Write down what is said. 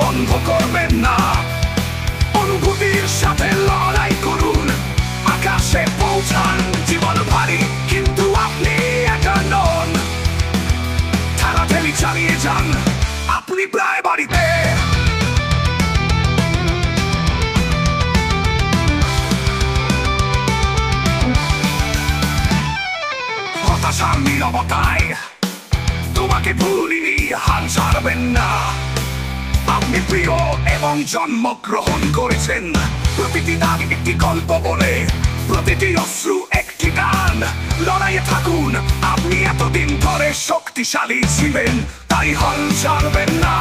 বন্ধ করবেন না। অনুভূতির সাথে লড়াই করুন, আকাশে পৌঁছান। জীবন ভারী কিন্তু আপনি একা নন। ঠেলাঠেলি চালিয়ে যান, আপনি প্রায় বাড়িতে। হতাশার নীরবতায় তোমাকে ভুলিনি, হাল ছাড়বেন না। আপনি প্রিয় এবং জন্মগ্রহণ করেছেন। প্রতিটি দাগ একটি গল্প বলে, প্রতিটি অশ্রু একটি গান। লড়াইয়ে থাকুন, আপনি এতদিন ধরে শক্তিশালী ছিলেন, তাই হাল ছাড়বেন না।